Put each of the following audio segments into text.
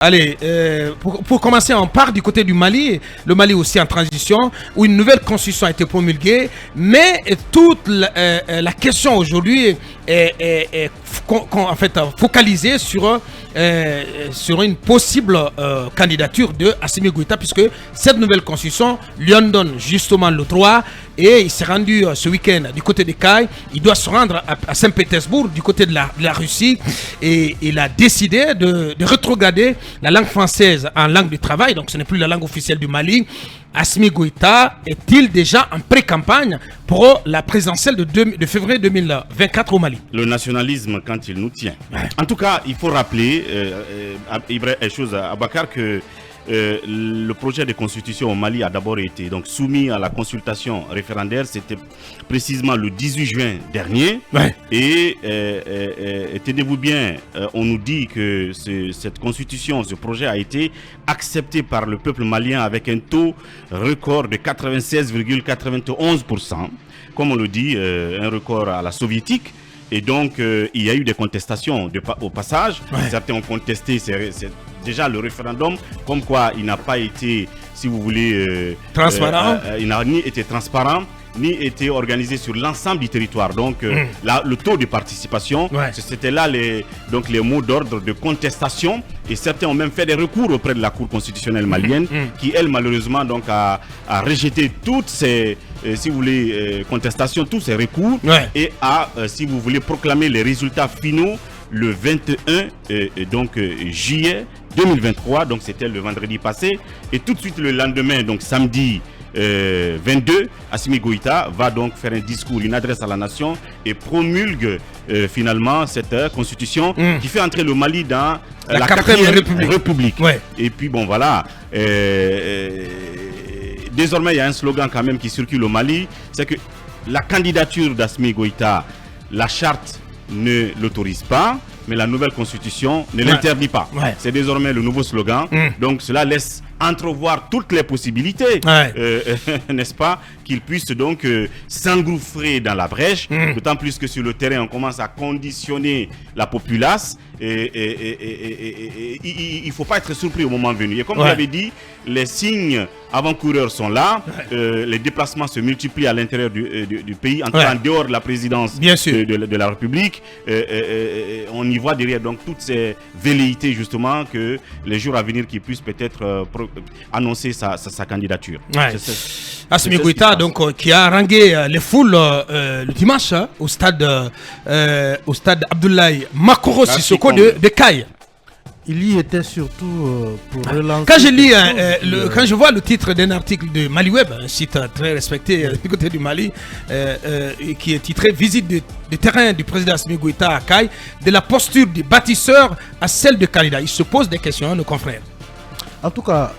Allez, pour commencer, on part du côté du Mali. Le Mali aussi en transition, où une nouvelle constitution a été promulguée. Mais toute la question aujourd'hui est en fait focalisée sur une possible candidature de Assimi Goïta, puisque cette nouvelle constitution lui en donne justement le droit. Et il s'est rendu ce week-end du côté de Kayes. Il doit se rendre à Saint-Pétersbourg, du côté de la Russie. Et il a décidé de rétrograder la langue française en langue du travail. Donc ce n'est plus la langue officielle du Mali. Assimi Goïta est-il déjà en pré-campagne pour la présidentielle de février 2024 au Mali? Le nationalisme quand il nous tient. En tout cas, il faut rappeler, Abakar, que le projet de constitution au Mali a d'abord été donc soumis à la consultation référendaire. C'était précisément le 18 juin dernier. Et tenez-vous bien, on nous dit que cette constitution, ce projet a été accepté par le peuple malien avec un taux record de 96,91%. Comme on le dit, un record à la soviétique. Et donc, il y a eu des contestations au passage. Certains ont contesté déjà le référendum, comme quoi il n'a pas été, si vous voulez, transparent. Il n'a ni été transparent, ni été organisé sur l'ensemble du territoire. Donc, le taux de participation, c'était là les mots d'ordre de contestation. Et certains ont même fait des recours auprès de la Cour constitutionnelle malienne, qui, elle, malheureusement, donc, a rejeté toutes ces si vous voulez, contestation, tous ces recours, et a, si vous voulez, proclamer les résultats finaux le 21 juillet 2023, donc c'était le vendredi passé, et tout de suite le lendemain, donc samedi 22, Assimi Goïta va donc faire un discours, une adresse à la nation, et promulgue finalement cette constitution qui fait entrer le Mali dans la 4e République. Et puis bon voilà, désormais, il y a un slogan quand même qui circule au Mali, c'est que la candidature d'Assimi Goïta, la charte ne l'autorise pas, mais la nouvelle constitution ne l'interdit pas. C'est désormais le nouveau slogan. Donc cela laisse entrevoir toutes les possibilités, n'est-ce pas, qu'il puisse donc s'engouffrer dans la brèche, d'autant plus que sur le terrain, on commence à conditionner la populace. Il ne faut pas être surpris au moment venu. Et comme vous l'avez dit, les signes avant-coureurs sont là. Les déplacements se multiplient à l'intérieur du pays, en dehors de la présidence de la République. On y voit derrière donc toutes ces velléités justement que les jours à venir qui puissent peut-être annoncer sa candidature. Assimi Goïta, donc, qui a harangué les foules le dimanche au stade Abdoulaye Makoro Sissoko de Kayes. Il y était surtout pour relancer. Quand je vois le titre d'un article de Maliweb, un site très respecté du côté du Mali, qui est titré Visite de terrain du président Assimi Goïta à Kayes, de la posture du bâtisseur à celle de candidat. Il se pose des questions, nos confrères. En tout cas,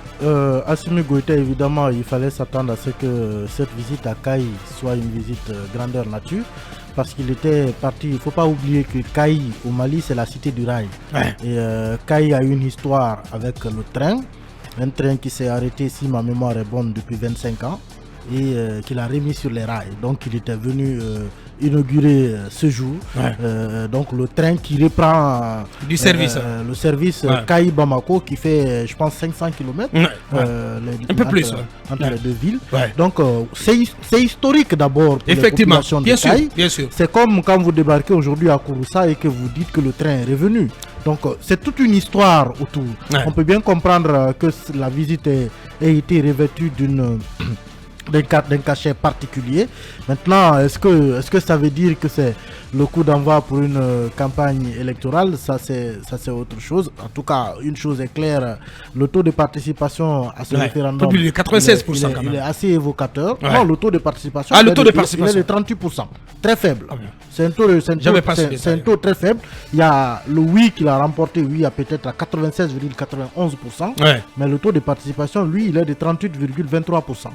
Assimi Goïta, évidemment, il fallait s'attendre à ce que cette visite à Kayes soit une visite grandeur nature. Parce qu'il était parti, il ne faut pas oublier que Kayes au Mali, c'est la cité du rail. Et Kayes a une histoire avec le train, un train qui s'est arrêté, si ma mémoire est bonne, depuis 25 ans, et qu'il a remis sur les rails. Donc il était venu inaugurer ce jour, donc le train qui reprend du service, le service Kayes-Bamako qui fait, je pense, 500 km un peu plus entre les deux villes. Donc c'est historique d'abord pour effectivement, les populations de Kayes. Bien sûr. C'est comme quand vous débarquez aujourd'hui à Kouroussa et que vous dites que le train est revenu. Donc c'est toute une histoire autour. On peut bien comprendre que la visite ait été revêtue d'un cachet particulier. Maintenant, est-ce que ça veut dire que c'est le coup d'envoi pour une campagne électorale? Ça c'est autre chose. En tout cas, une chose est claire, le taux de participation à ce référendum, il est 96%, il est assez évocateur. Non, le taux de participation, il est de 38%. Très faible. C'est un taux très faible. Il y a le oui qu'il a remporté, oui, à peut-être à 96,91%. Mais le taux de participation, lui, il est de 38,23%.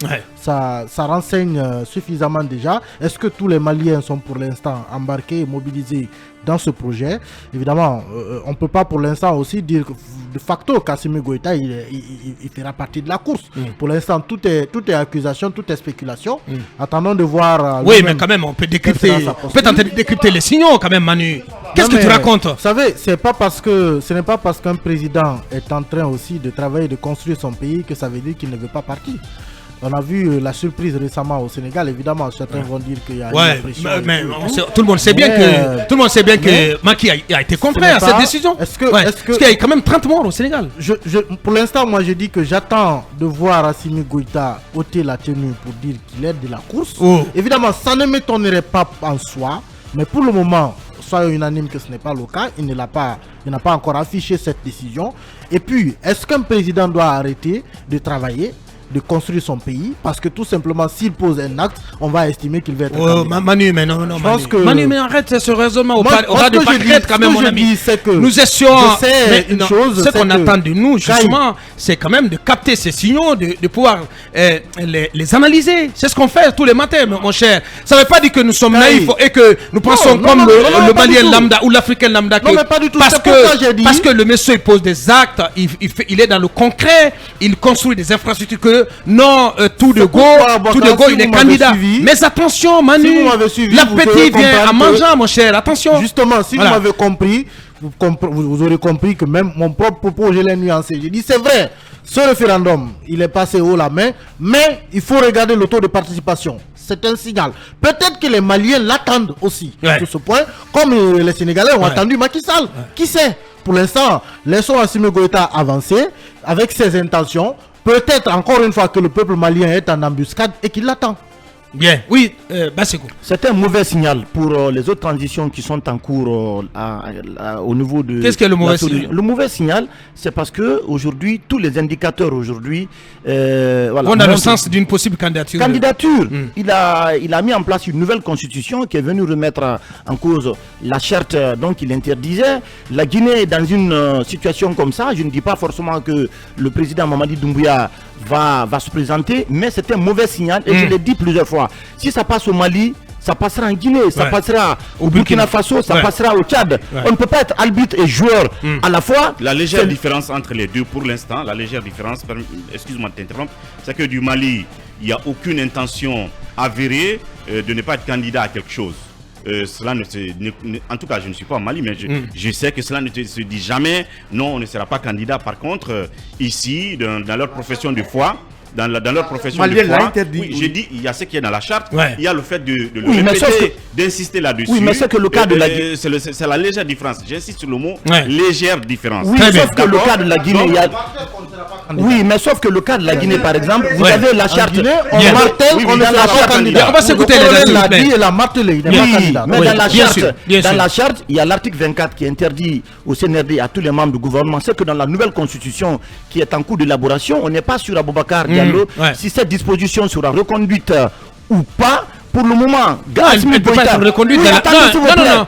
ça renseigne suffisamment déjà. Est-ce que tous les Maliens sont pour l'instant embarqués et mobilisés dans ce projet? Évidemment, on ne peut pas pour l'instant aussi dire de facto qu'Assimi Goïta il fera partie de la course. Pour l'instant, tout est accusation, tout est spéculation. Attendons de voir. Oui, mais quand même, on peut décrypter, tenter de décrypter les signaux quand même, Manu. Qu'est-ce que tu racontes? Vous savez, ce n'est pas parce qu'un président est en train aussi de travailler, de construire son pays que ça veut dire qu'il ne veut pas partir. On a vu la surprise récemment au Sénégal. Évidemment, certains vont dire qu'il y a une pression. Mais tout le monde sait bien que Macky a été contraire à cette décision. Est-ce qu'il y a quand même 30 morts au Sénégal? Pour l'instant, moi, je dis que j'attends de voir Assimi Goïta ôter la tenue pour dire qu'il est de la course. Évidemment, ça ne m'étonnerait pas en soi, mais pour le moment, soyons unanimes que ce n'est pas le cas. Il n'a pas encore affiché cette décision. Et puis, est-ce qu'un président doit arrêter de travailler, de construire son pays, parce que tout simplement s'il pose un acte, on va estimer qu'il va être Manu, mais non, Manu, mais arrête ce raisonnement au ras de pâquerette quand même, mon ami. Nous essayons, ce qu'on attend de nous justement, c'est quand même de capter ces signaux, de pouvoir les analyser. C'est ce qu'on fait tous les matins, mon cher. Ça ne veut pas dire que nous sommes naïfs et que nous pensons comme le Malien lambda ou l'Africain lambda. Non, mais pas du tout. Parce que le monsieur il pose des actes, il est dans le concret, il construit des infrastructures que non, tout de go, il est candidat. Mais attention, Manu, l'appétit vient en mangeant, mon cher. Attention. Justement, si vous m'avez compris, vous aurez compris que même mon propre propos, je l'ai nuancé. J'ai dit, c'est vrai, ce référendum, il est passé haut la main, mais il faut regarder le taux de participation. C'est un signal. Peut-être que les Maliens l'attendent aussi sur ce point, comme les Sénégalais ont attendu Macky Sall. Qui sait? Pour l'instant, laissons Assimi Goïta avancer avec ses intentions. Peut-être encore une fois que le peuple malien est en embuscade et qu'il l'attend. Bien, oui, Basseko. C'est un mauvais signal pour les autres transitions qui sont en cours au niveau de... Qu'est-ce que le mauvais signal? Le mauvais signal, c'est parce que aujourd'hui, tous les indicateurs aujourd'hui... on a le sens d'une possible candidature. Il a mis en place une nouvelle constitution qui est venue remettre en cause la charte, donc il interdisait. La Guinée est dans une situation comme ça. Je ne dis pas forcément que le président Mamadi Doumbouya va se présenter, mais c'est un mauvais signal et je l'ai dit plusieurs fois. Si ça passe au Mali, ça passera en Guinée, ça passera au Burkina Faso, ça passera au Tchad. On ne peut pas être arbitre et joueur à la fois. La légère différence entre les deux pour l'instant, excuse-moi de t'interrompre, c'est que du Mali, il n'y a aucune intention avérée de ne pas être candidat à quelque chose. Cela en tout cas, je ne suis pas au Mali, mais je sais que cela ne se dit jamais. Non, on ne sera pas candidat. Par contre, ici, dans leur profession de foi, dans leur profession de foi, j'ai dit, il y a ce qui est dans la charte, il y a le fait de le répéter, d'insister là-dessus. Oui, mais c'est que le cas de la c'est la légère différence. J'insiste sur le mot légère différence. Oui, sauf que le cas de la Guinée, il y a... Oui, mais sauf que le cas de la Guinée, par exemple, vous avez la charte. On martèle, on ne sera pas candidat. On va s'écouter les l'a dit et l'a martelé, il n'est pas candidat. Mais dans la charte, il y a l'article 24 qui interdit au CNRD, à tous les membres du gouvernement, c'est que dans la nouvelle constitution qui est en cours d'élaboration, on n'est pas sur Aboubacar Diallo, si cette disposition sera reconduite ou pas. Pour le moment, elle ne peut pas être reconduite dans la...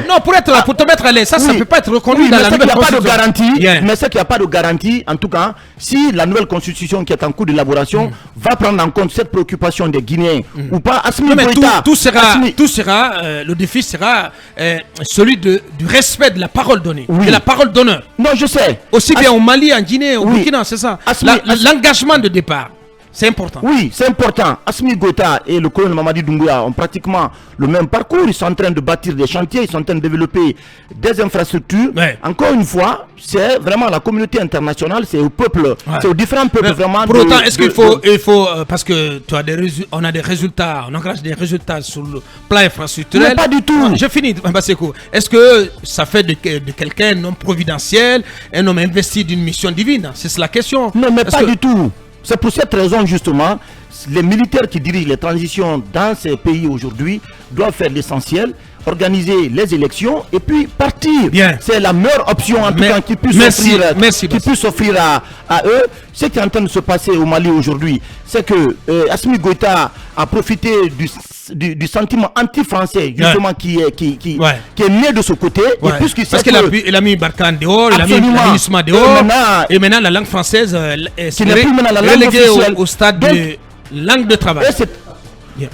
Non, pour te mettre à l'aise, ça ne peut pas être reconduit dans la nouvelle constitution. Mais c'est qu'il n'y a pas de garantie, en tout cas, si la nouvelle constitution qui est en cours d'élaboration va prendre en compte cette préoccupation des Guinéens ou pas. Tout sera, le défi sera celui du respect de la parole donnée, de la parole d'honneur. Non, je sais. Aussi bien au Mali, en Guinée, au Burkina, c'est ça. L'engagement de départ. C'est important. Oui, c'est important. Assimi Goïta et le colonel Mamadi Doumbouya ont pratiquement le même parcours. Ils sont en train de bâtir des chantiers, ils sont en train de développer des infrastructures. Encore une fois, c'est vraiment la communauté internationale, c'est au peuple, c'est aux différents peuples vraiment. Pour autant, est-ce qu'il faut, parce que on a des résultats, on engage des résultats sur le plan infrastructurel. Mais pas du tout. Je finis, Basseko. Est-ce que ça fait de quelqu'un un homme providentiel, un homme investi d'une mission divine? C'est la question. Non, mais pas du tout. C'est pour cette raison justement, les militaires qui dirigent les transitions dans ces pays aujourd'hui doivent faire l'essentiel, organiser les élections et puis partir. C'est la meilleure option en tout cas qui puisse s'offrir à eux. Ce qui est en train de se passer au Mali aujourd'hui, c'est que Assimi Goïta a profité du sentiment anti-français justement qui est né de ce côté. Parce qu'il a mis Barkhane dehors, il a mis l'UNISMA dehors, et maintenant la langue française qui n'est plus maintenant la langue officielle au stade de... Langue de travail.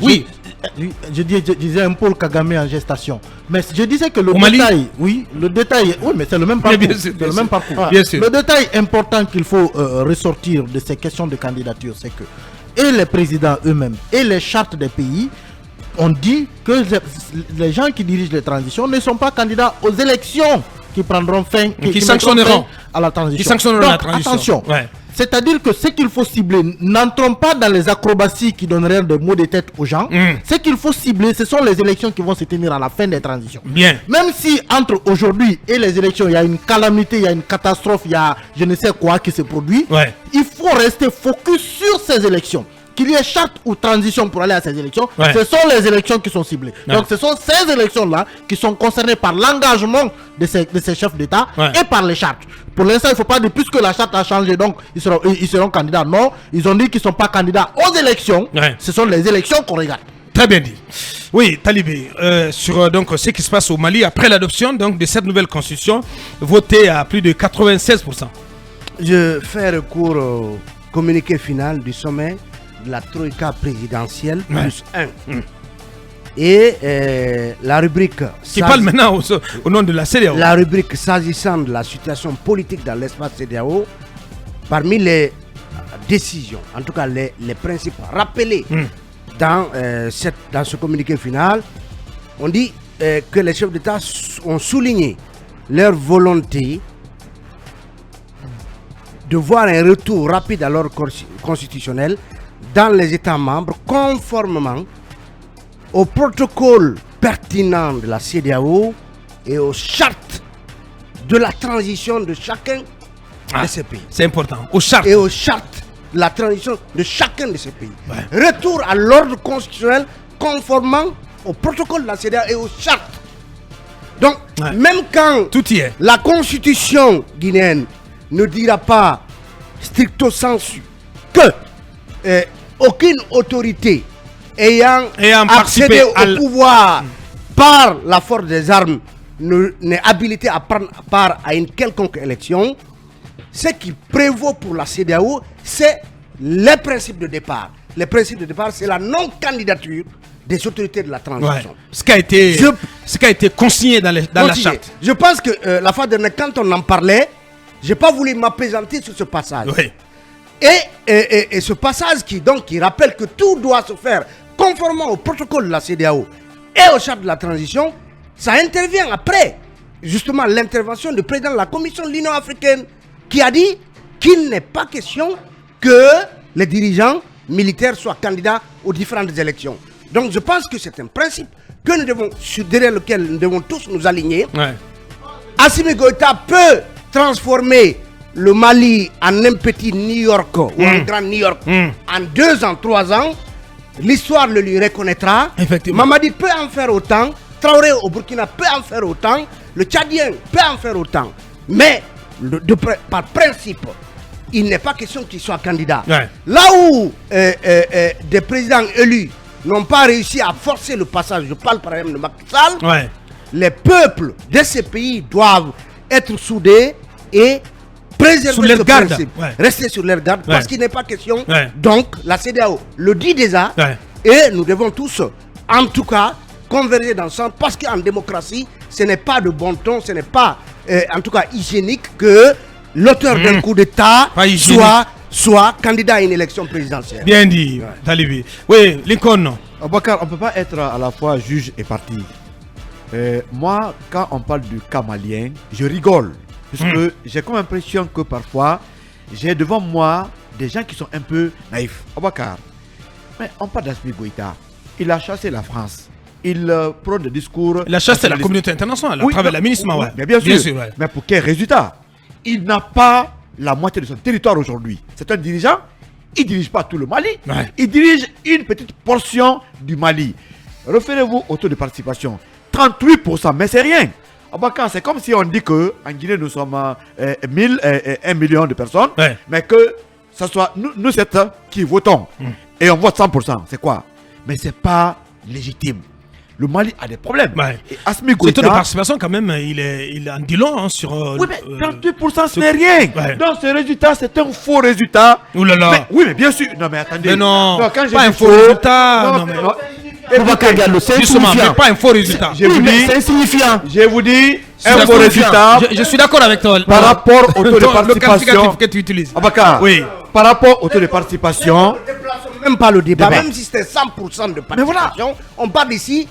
Oui. Je disais un Paul Kagame en gestation. Mais je disais que le détail, oui, mais c'est le même parcours. Le détail important qu'il faut ressortir de ces questions de candidature, c'est que et les présidents eux-mêmes et les chartes des pays ont dit que les gens qui dirigent les transitions ne sont pas candidats aux élections qui prendront fin, qui sanctionneront à la transition. Qui sanctionneront la transition. Attention. C'est-à-dire que ce qu'il faut cibler, n'entrons pas dans les acrobaties qui donneraient des maux de tête aux gens. Ce qu'il faut cibler, ce sont les élections qui vont se tenir à la fin des transitions. Bien. Même si entre aujourd'hui et les élections, il y a une calamité, il y a une catastrophe, il y a je ne sais quoi qui se produit, il faut rester focus sur ces élections. Qu'il y ait charte ou transition pour aller à ces élections, ce sont les élections qui sont ciblées. Donc ce sont ces élections-là qui sont concernées par l'engagement de ces chefs d'État et par les chartes. Pour l'instant, il ne faut pas dire plus que la charte a changé, donc ils seront candidats. Non, ils ont dit qu'ils ne sont pas candidats aux élections. Ce sont les élections qu'on regarde. Très bien dit. Oui, Talibé, sur donc, ce qui se passe au Mali après l'adoption de cette nouvelle constitution, votée à plus de 96%. Je fais recours au communiqué final du sommet de la Troïka présidentielle plus 1. Et la rubrique... Qui parle maintenant au nom de la CEDEAO. La rubrique s'agissant de la situation politique dans l'espace CEDEAO, parmi les décisions, en tout cas les principes rappelés dans ce communiqué final, on dit que les chefs d'État ont souligné leur volonté de voir un retour rapide à l'ordre constitutionnel dans les États membres, conformément au protocole pertinent de la CEDEAO et aux chartes de la transition de chacun de ces pays. C'est important. Aux chartes. Et aux chartes de la transition de chacun de ces pays. Retour à l'ordre constitutionnel conformément au protocole de la CEDEAO et aux chartes. Donc, même quand tout y est, la constitution guinéenne ne dira pas stricto sensu que aucune autorité ayant accédé au pouvoir par la force des armes n'est habilité à prendre part à une quelconque élection, ce qui prévaut pour la CEDEAO, c'est les principes de départ. Les principes de départ, c'est la non-candidature des autorités de la transition. Ce qui a été consigné dans la charte. Je pense que la fois dernière, quand on en parlait, je n'ai pas voulu m'apaisanter sur ce passage. Et ce passage qui rappelle que tout doit se faire conformément au protocole de la CEDEAO et au charte de la transition, ça intervient après justement l'intervention du président de la Commission de l'Union africaine qui a dit qu'il n'est pas question que les dirigeants militaires soient candidats aux différentes élections. Donc je pense que c'est un principe que nous devons, derrière lequel nous devons tous nous aligner. Assimi Goïta peut transformer le Mali en un petit New York ou un grand New York en 2 ans, 3 ans. L'histoire le lui reconnaîtra. Mamadi peut en faire autant. Traoré au Burkina peut en faire autant. Le Tchadien peut en faire autant. Mais par principe, il n'est pas question qu'il soit candidat. Là où des présidents élus n'ont pas réussi à forcer le passage, je parle par exemple de Macky Sall, les peuples de ces pays doivent être soudés et préserver ce principe, rester sur leur garde, parce qu'il n'est pas question. Donc la CEDEAO le dit déjà, et nous devons tous, en tout cas, converger dans le sens, parce qu'en démocratie, ce n'est pas de bon ton, ce n'est pas, en tout cas, hygiénique que l'auteur d'un coup d'État soit candidat à une élection présidentielle. Bien dit, Talibi. Oui, Lincoln. Abakar, on ne peut pas être à la fois juge et parti. Moi, quand on parle du cas malien, je rigole. Parce que j'ai comme impression que parfois, j'ai devant moi des gens qui sont un peu naïfs. Abakar, mais on parle d'Assimi Goïta. Il a chassé la France. Il prend des discours. Il a chassé la communauté internationale à travers la MINUSMA. Mais bien sûr. Mais pour quel résultat? Il n'a pas la moitié de son territoire aujourd'hui. C'est un dirigeant. Il ne dirige pas tout le Mali. Il dirige une petite portion du Mali. Référez-vous au taux de participation. 38%, mais c'est rien. C'est comme si on dit qu'en Guinée, nous sommes 1 million de personnes, mais que ce soit nous 7 qui votons et on vote 100%. C'est quoi? Mais ce n'est pas légitime. le Mali a des problèmes. Et Assimi Goïta, ce taux de participation, quand même, il en dit long sur. Oui, mais 38%, ce n'est rien. Donc, ce résultat, c'est un faux résultat. Ouh là là. Oui, mais bien sûr. Non, mais attendez. Mais non, quand pas un faux résultat. Non, mais non. Justement, mais pas un faux résultat. Je vous dis, c'est insignifiant. Je vous dis, un faux résultat. Je suis d'accord avec toi. Par rapport au taux de participation. Que tu utilises. Abakar, oui. Par rapport au taux de participation. Même pas le débat. Même si c'était 100% de participation, on parle ici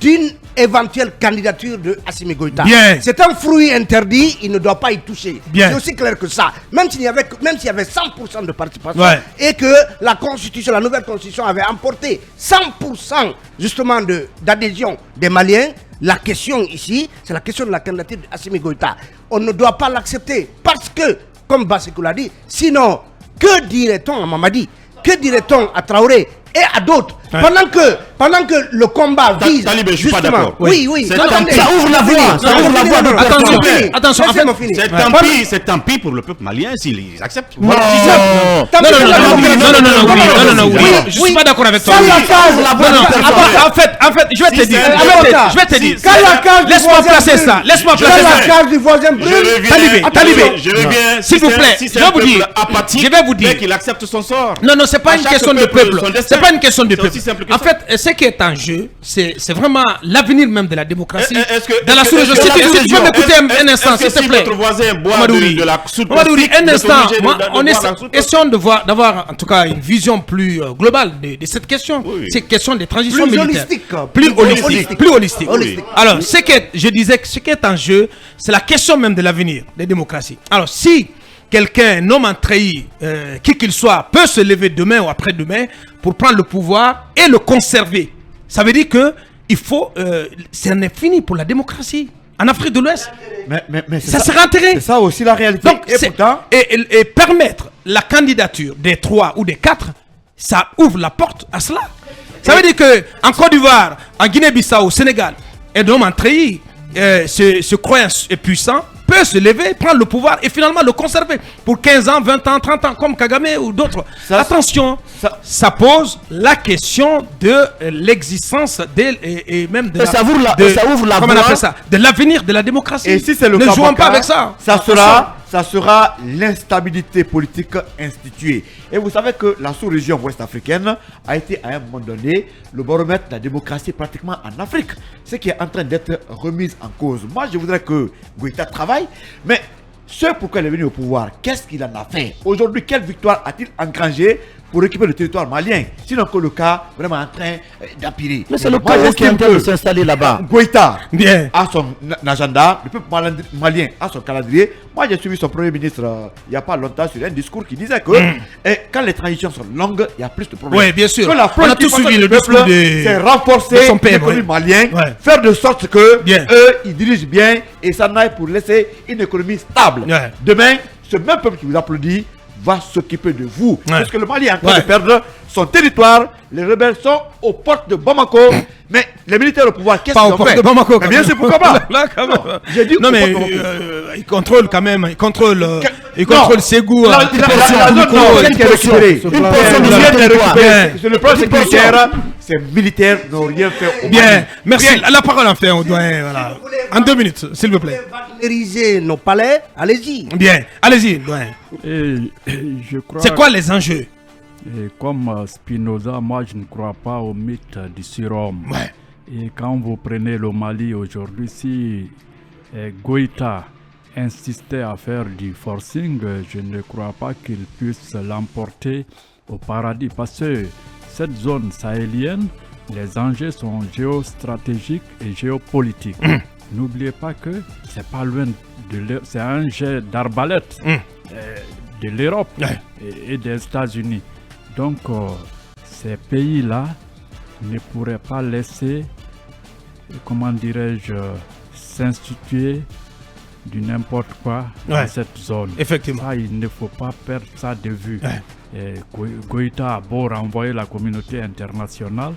d'une éventuelle candidature de Assimi Goïta. C'est un fruit interdit, il ne doit pas y toucher. C'est aussi clair que ça. Même s'il y avait 100% de participation et que la constitution, la nouvelle constitution avait emporté 100% justement d'adhésion des Maliens, la question ici, c'est la question de la candidature d'Assimi Goïta. On ne doit pas l'accepter parce que, comme Basekou l'a dit, sinon, que dirait-on à Mamadi? Que dirait-on à Traoré et à d'autres pendant que le combat vise je suis pas d'accord. Oui. Ça ouvre la voie. Ça ouvre la voie de attention. C'est tant pis pour le peuple malien s'ils acceptent. Non. Je suis pas d'accord avec toi. En fait, je vais te dire. Laisse-moi placer ça. Talibé. S'il vous plaît, je vais vous dire qu'il accepte son sort. Non, c'est pas une question de peuple. C'est pas une question de peuple. En fait, ce qui est en jeu, c'est vraiment l'avenir même de la démocratie dans la sous-région. Si tu peux m'écouter un instant, s'il te plaît. Mamadou, un instant. On est question d'avoir en tout cas une vision plus globale de cette question. C'est question des transitions militaires. Plus holistique. Alors, je disais que ce qui est en jeu, c'est la question même de l'avenir des démocraties. Alors, si quelqu'un, un homme en treillis, qui qu'il soit, peut se lever demain ou après-demain pour prendre le pouvoir et le conserver. Ça veut dire que il faut, c'en est fini pour la démocratie en Afrique de l'Ouest. Mais ça sera enterré. C'est ça aussi la réalité. Donc, et permettre la candidature des 3 ou des 4, ça ouvre la porte à cela. Ça veut dire que en Côte d'Ivoire, en Guinée-Bissau, au Sénégal, un homme en treillis, se croyant puissant, peut se lever, prendre le pouvoir et finalement le conserver pour 15 ans, 20 ans, 30 ans, comme Kagame ou d'autres. Attention, ça pose la question de l'existence et même de ça ouvre la comment on appelle ça, de l'avenir de la démocratie. Et si c'est le ne jouons pas avec ça. Ça sera l'instabilité politique instituée. Et vous savez que la sous-région ouest-africaine a été à un moment donné le baromètre de la démocratie pratiquement en Afrique. Ce qui est en train d'être remis en cause. Moi, je voudrais que Goïta travaille, mais ce pourquoi il est venu au pouvoir, qu'est-ce qu'il en a fait? Aujourd'hui, quelle victoire a-t-il engrangé pour récupérer le territoire malien? Sinon que le cas vraiment en train d'empirer. Mais c'est le cas qui est en train de s'installer là-bas. Goïta a son agenda, le peuple malien a son calendrier. Moi, j'ai suivi son premier ministre il n'y a pas longtemps sur un discours qui disait que quand les transitions sont longues, il y a plus de problèmes. Oui, bien sûr. Que la on a tous suivi le discours c'est renforcer l'économie malienne, faire de sorte que eux, ils dirigent bien et s'en aillent pour laisser une économie stable. Demain, ce même peuple qui vous applaudit va s'occuper de vous. Parce que le Mali est en train de perdre son territoire. Les rebelles sont aux portes de Bamako. Mais les militaires au pouvoir, qu'est-ce qu'ils ont fait? Bamako, mais bien sûr, pourquoi pas? Là, quand même. J'ai dit mais ils contrôlent quand même. Ils contrôlent Ségou. La zone nord qui est récupérée. Une portion du territoire. Sur le plan sécuritaire, ces militaires n'ont rien fait. Bien, merci. La parole en fait au doyen. Voilà. En 2 minutes, s'il vous plaît. Wagneriser nos palais, allez-y. Bien, allez-y, doyen. C'est quoi les enjeux? Et comme Spinoza, moi je ne crois pas au mythe du surhomme. Et quand vous prenez le Mali aujourd'hui, si Goïta insistait à faire du forcing, je ne crois pas qu'il puisse l'emporter au paradis. Parce que cette zone sahélienne, les enjeux sont géostratégiques et géopolitiques. N'oubliez pas que c'est pas loin c'est un jet d'arbalète de l'Europe et des États-Unis. Donc, ces pays-là ne pourraient pas laisser, comment dirais-je, s'instituer du n'importe quoi dans cette zone. Effectivement. Ça, il ne faut pas perdre ça de vue. Goïta a beau renvoyer la communauté internationale.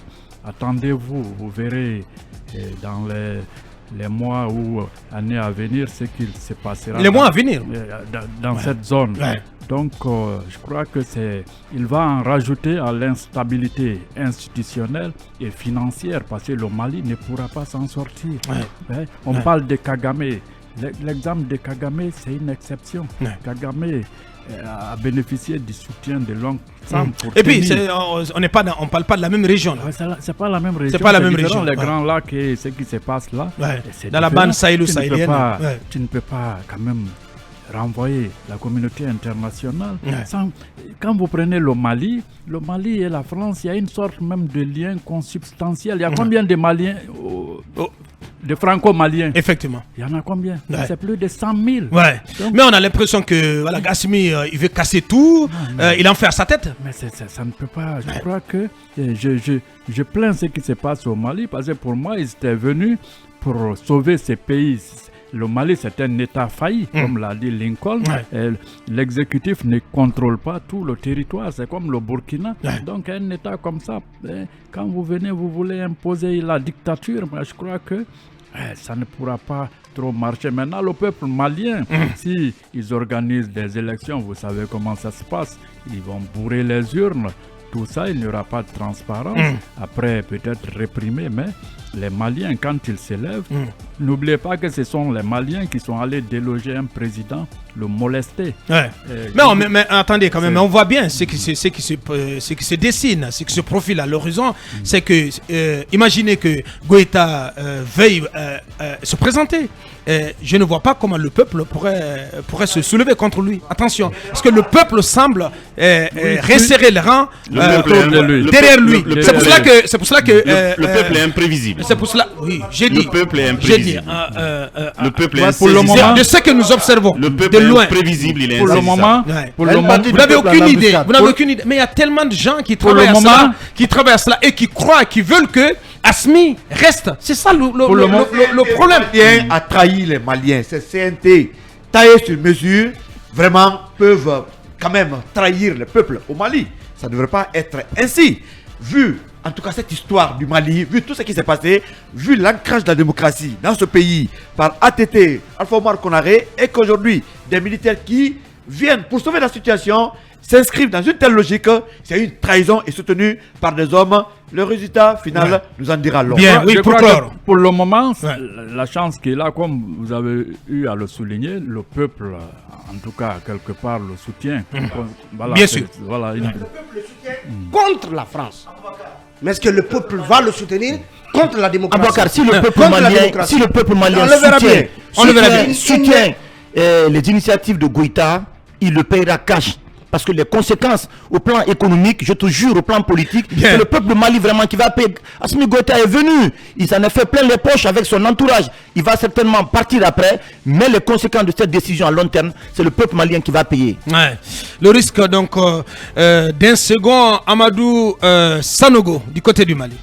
Attendez-vous, vous verrez dans les mois ou années à venir ce qu'il se passera. Les mois à venir dans cette zone. Donc, je crois que il va en rajouter à l'instabilité institutionnelle et financière parce que le Mali ne pourra pas s'en sortir. On parle de Kagame. L'exemple de Kagame, c'est une exception. Kagame a bénéficié du soutien de l'oncle Sam. Et puis, on ne parle pas de la même région. C'est pas la même région. C'est pas la même région. Les grands lacs et ce qui se passe là. Dans la bande sahélo-sahélienne. Tu ne peux pas quand même renvoyer la communauté internationale. Quand vous prenez le Mali et la France, il y a une sorte même de lien consubstantiel. Il y a combien de Maliens de franco-maliens? Effectivement. Il y en a combien? C'est plus de 100 000. Donc, mais on a l'impression que Gassimi, il veut casser tout, il en fait à sa tête. Mais ça ne peut pas. Je crois que je plains ce qui se passe au Mali parce que pour moi, ils étaient venus pour sauver ces pays. Le Mali, c'est un État failli, comme l'a dit Lincoln. L'exécutif ne contrôle pas tout le territoire. C'est comme le Burkina. Donc, un État comme ça, quand vous venez, vous voulez imposer la dictature. Mais je crois que ça ne pourra pas trop marcher. Maintenant, le peuple malien, si ils organisent des élections, vous savez comment ça se passe. Ils vont bourrer les urnes. Tout ça, il n'y aura pas de transparence. Après, peut-être réprimer, mais les Maliens, quand ils s'élèvent, n'oubliez pas que ce sont les Maliens qui sont allés déloger un président, le molester. Mais attendez quand même, on voit bien ce qui se dessine, ce qui se profile à l'horizon. C'est que, imaginez que Goïta veuille se présenter. Je ne vois pas comment le peuple pourrait se soulever contre lui. Attention, parce que le peuple semble resserrer les rangs derrière lui. C'est pour cela que le peuple est imprévisible. C'est pour cela, oui, j'ai dit. Le peuple est imprévisible. Le peuple est pour le moment, de ce que nous observons. Le peuple est imprévisible, il est pour le moment, vous n'avez aucune idée. Vous n'avez aucune idée. Mais il y a tellement de gens qui travaillent à cela, et qui croient, qui veulent que Assimi reste. C'est ça le problème. Les Maliens a trahi les Maliens. Ces CNT taillés sur mesure, vraiment peuvent quand même trahir le peuple au Mali. Ça ne devrait pas être ainsi. Vu en tout cas cette histoire du Mali, vu tout ce qui s'est passé, vu l'ancrage de la démocratie dans ce pays par ATT, Alpha Omar Konaré, et qu'aujourd'hui des militaires qui viennent pour sauver la situation s'inscrivent dans une telle logique, c'est une trahison et soutenue par des hommes. Le résultat final nous en dira long. Bien, oui, pour le moment, la chance qui est là, comme vous avez eu à le souligner, le peuple, en tout cas, quelque part, le soutient. Voilà, bien sûr. Voilà, le peuple le soutient contre la France. Mais est-ce que le peuple va le soutenir contre la démocratie? Abouakar, si le peuple malien soutient les initiatives de Goïta, il le paiera cash. Parce que les conséquences au plan économique, je te jure, au plan politique, c'est le peuple Mali vraiment qui va payer. Assimi Goïta est venu, il s'en a fait plein les poches avec son entourage. Il va certainement partir après, mais les conséquences de cette décision à long terme, c'est le peuple malien qui va payer. Le risque donc d'un second Amadou Sanogo du côté du Mali.